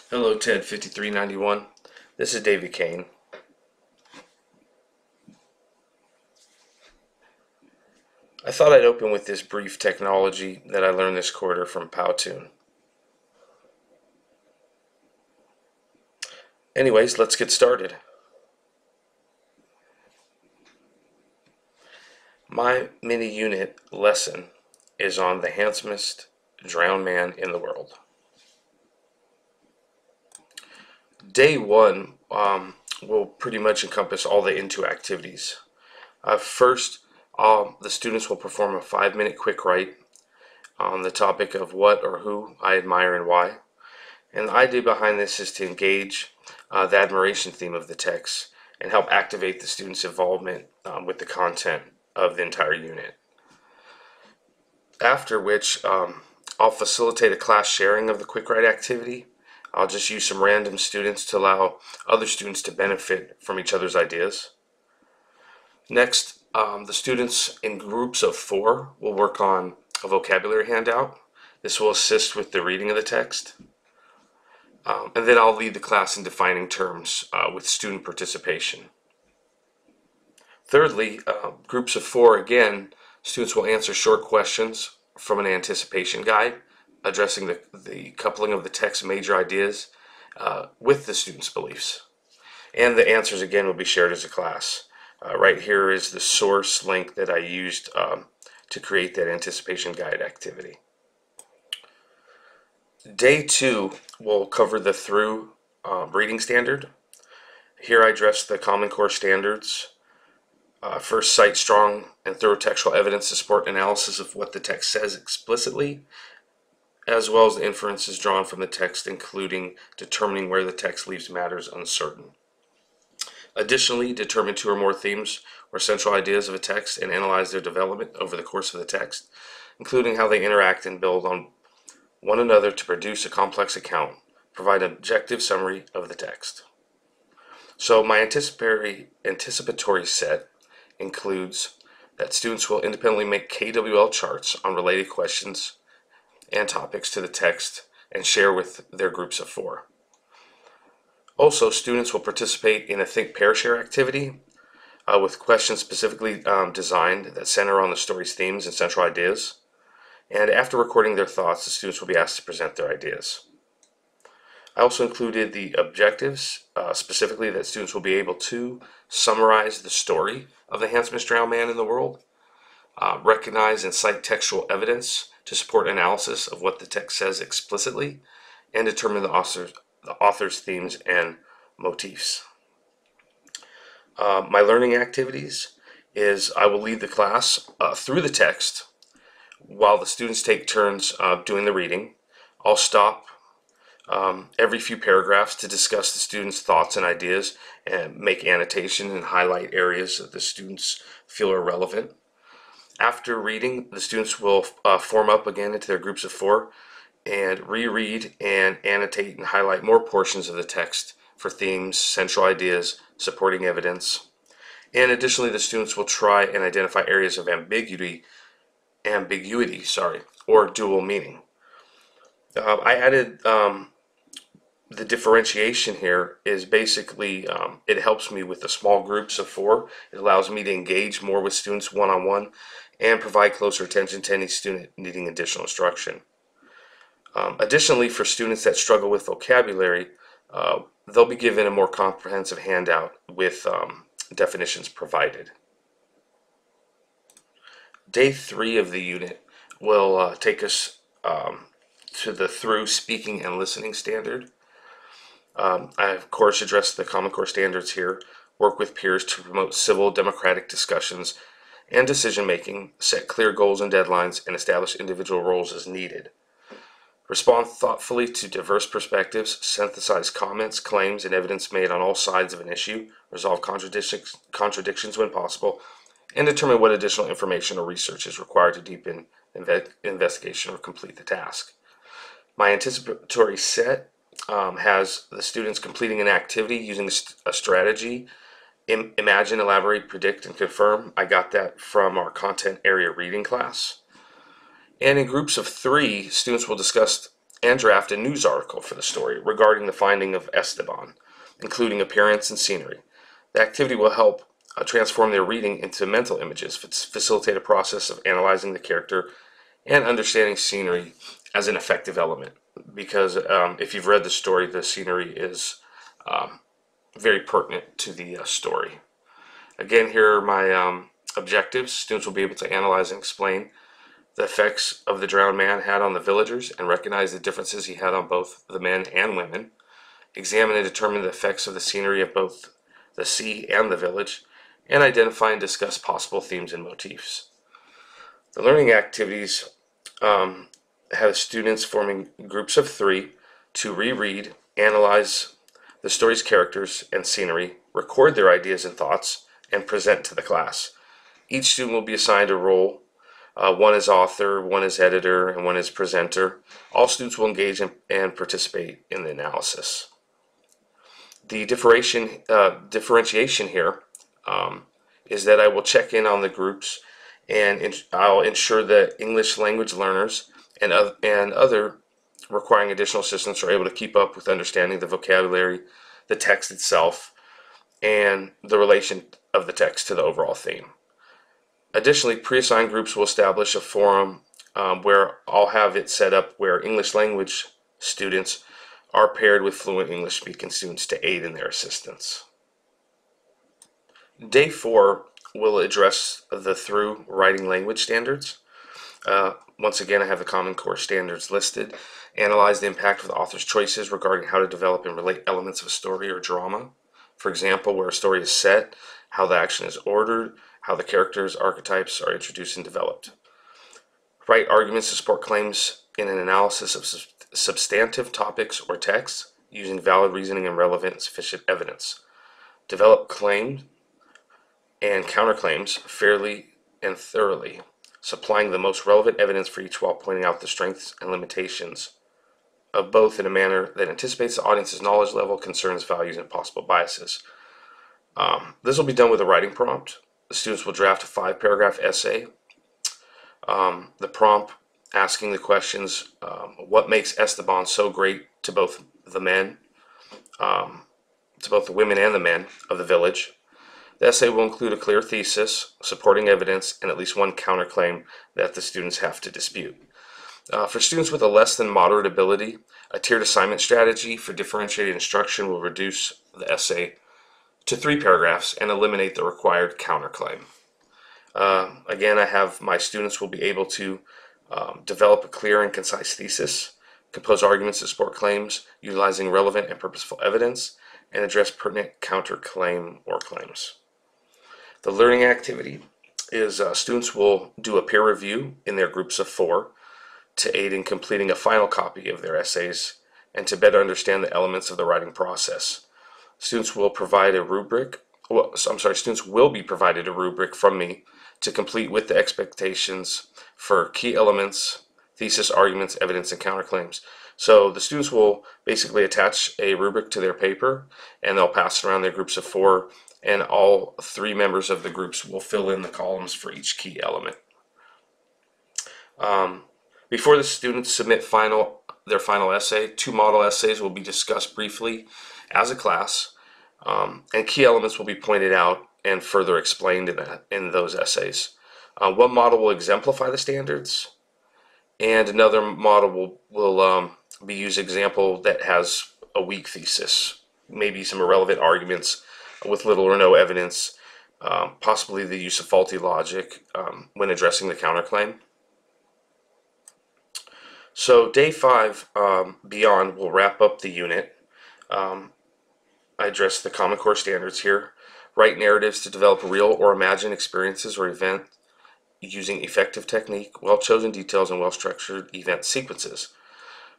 Hello, Ted 5391. This is David Kane. I thought I'd open with this brief technology that I learned this quarter from Powtoon. Anyways, let's get started. My mini unit lesson is on the handsomest drowned man in the world. Day one will pretty much encompass all the into activities. First, the students will perform a 5-minute quick write on the topic of what or who I admire and why. And the idea behind this is to engage the admiration theme of the text and help activate the students' involvement with the content of the entire unit. After which, I'll facilitate a class sharing of the quick write activity. I'll just use some random students to allow other students to benefit from each other's ideas. Next, the students in groups of 4 will work on a vocabulary handout. This will assist with the reading of the text. And then I'll lead the class in defining terms with student participation. Thirdly, groups of 4, again, students will answer short questions from an anticipation guide, addressing the coupling of the text's major ideas with the students' beliefs. And the answers, again, will be shared as a class. Right here is the source link that I used to create that anticipation guide activity. Day 2 will cover the through reading standard. Here I address the Common Core standards. First, cite strong and thorough textual evidence to support analysis of what the text says explicitly, as well as the inferences drawn from the text, including determining where the text leaves matters uncertain. Additionally, determine 2 or more themes or central ideas of a text and analyze their development over the course of the text, including how they interact and build on one another to produce a complex account. Provide an objective summary of the text. So my anticipatory set includes that students will independently make KWL charts on related questions and topics to the text and share with their groups of 4. Also, students will participate in a Think Pair Share activity with questions specifically designed that center on the story's themes and central ideas. And after recording their thoughts, the students will be asked to present their ideas. I also included the objectives, specifically that students will be able to summarize the story of the handsomest drowned man in the world, recognize and cite textual evidence to support analysis of what the text says explicitly, and determine the author's themes and motifs. My learning activities is I will lead the class through the text while the students take turns doing the reading. I'll stop every few paragraphs to discuss the students' thoughts and ideas and make annotations and highlight areas that the students feel are relevant. After reading, the students will form up again into their groups of 4 and reread and annotate and highlight more portions of the text for themes, central ideas, supporting evidence. And additionally, the students will try and identify areas of ambiguity, or dual meaning. I added the differentiation here is basically it helps me with the small groups of 4. It allows me to engage more with students one-on-one and provide closer attention to any student needing additional instruction. Additionally, for students that struggle with vocabulary, they'll be given a more comprehensive handout with definitions provided. Day 3 of the unit will take us to the through speaking and listening standard. I, of course, address the Common Core standards here, work with peers to promote civil democratic discussions and decision-making, set clear goals and deadlines, and establish individual roles as needed. Respond thoughtfully to diverse perspectives, synthesize comments, claims, and evidence made on all sides of an issue, resolve contradictions when possible, and determine what additional information or research is required to deepen investigation or complete the task. My anticipatory set has the students completing an activity using a strategy, imagine, elaborate, predict, and confirm. I got that from our content area reading class. And in groups of 3, students will discuss and draft a news article for the story regarding the finding of Esteban, including appearance and scenery. The activity will help transform their reading into mental images, facilitate a process of analyzing the character and understanding scenery as an effective element. Because if you've read the story, the scenery is very pertinent to the story. Again, here are my objectives. Students will be able to analyze and explain the effects of the drowned man had on the villagers and recognize the differences he had on both the men and women. Examine and determine the effects of the scenery of both the sea and the village, and identify and discuss possible themes and motifs. The learning activities have students forming groups of 3 to reread, analyze the story's characters and scenery, record their ideas and thoughts, and present to the class. Each student will be assigned a role. One is author, one is editor, and one is presenter. All students will engage and participate in the analysis. The differentiation here is that I will check in on the groups, and I'll ensure that English language learners and other requiring additional assistance are able to keep up with understanding the vocabulary, the text itself, and the relation of the text to the overall theme. Additionally, pre-assigned groups will establish a forum where I'll have it set up where English language students are paired with fluent English speaking students to aid in their assistance. Day 4 will address the through writing language standards. Once again, I have the Common Core standards listed. Analyze the impact of the author's choices regarding how to develop and relate elements of a story or drama. For example, where a story is set, how the action is ordered, how the characters' archetypes are introduced and developed. Write arguments to support claims in an analysis of substantive topics or texts using valid reasoning and relevant and sufficient evidence. Develop claims and counterclaims fairly and thoroughly, supplying the most relevant evidence for each while pointing out the strengths and limitations of both in a manner that anticipates the audience's knowledge level, concerns, values, and possible biases. This will be done with a writing prompt. The students will draft a 5-paragraph essay. The prompt asking the questions, what makes Esteban so great to both the men, to both the women and the men of the village. The essay will include a clear thesis, supporting evidence, and at least one counterclaim that the students have to dispute. For students with a less than moderate ability, a tiered assignment strategy for differentiated instruction will reduce the essay to 3 paragraphs and eliminate the required counterclaim. Again, I have my students will be able to develop a clear and concise thesis, compose arguments to support claims, utilizing relevant and purposeful evidence, and address pertinent counterclaim or claims. The learning activity is students will do a peer review in their groups of 4 to aid in completing a final copy of their essays and to better understand the elements of the writing process. Students will provide a rubric, students will be provided a rubric from me to complete with the expectations for key elements, thesis, arguments, evidence, and counterclaims. So the students will basically attach a rubric to their paper and they'll pass it around their groups of 4, and all 3 members of the groups will fill in the columns for each key element. Before the students submit their final essay, 2 model essays will be discussed briefly as a class, and key elements will be pointed out and further explained in those essays. One model will exemplify the standards, and another model will be used example that has a weak thesis, maybe some irrelevant arguments with little or no evidence, possibly the use of faulty logic when addressing the counterclaim. So day 5 beyond will wrap up the unit. I address the Common Core standards here. Write narratives to develop real or imagined experiences or events using effective technique, well-chosen details, and well-structured event sequences.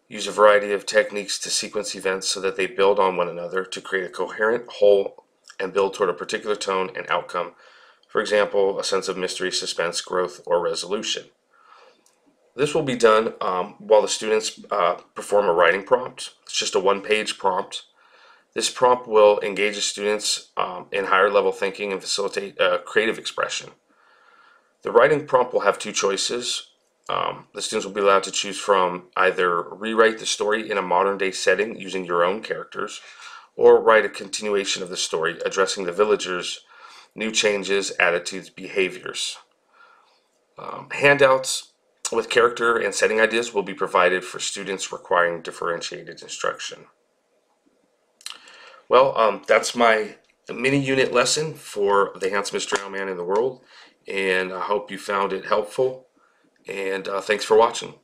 Use a variety of techniques to sequence events so that they build on one another to create a coherent whole and build toward a particular tone and outcome. For example, a sense of mystery, suspense, growth, or resolution. This will be done while the students perform a writing prompt. It's just a 1-page prompt. This prompt will engage the students in higher level thinking and facilitate creative expression. The writing prompt will have 2 choices. The students will be allowed to choose from either rewrite the story in a modern day setting using your own characters, or write a continuation of the story addressing the villagers' new changes, attitudes, behaviors. Handouts with character and setting ideas will be provided for students requiring differentiated instruction. Well, that's my mini unit lesson for the handsomest drowned man in the world, and I hope you found it helpful, and thanks for watching.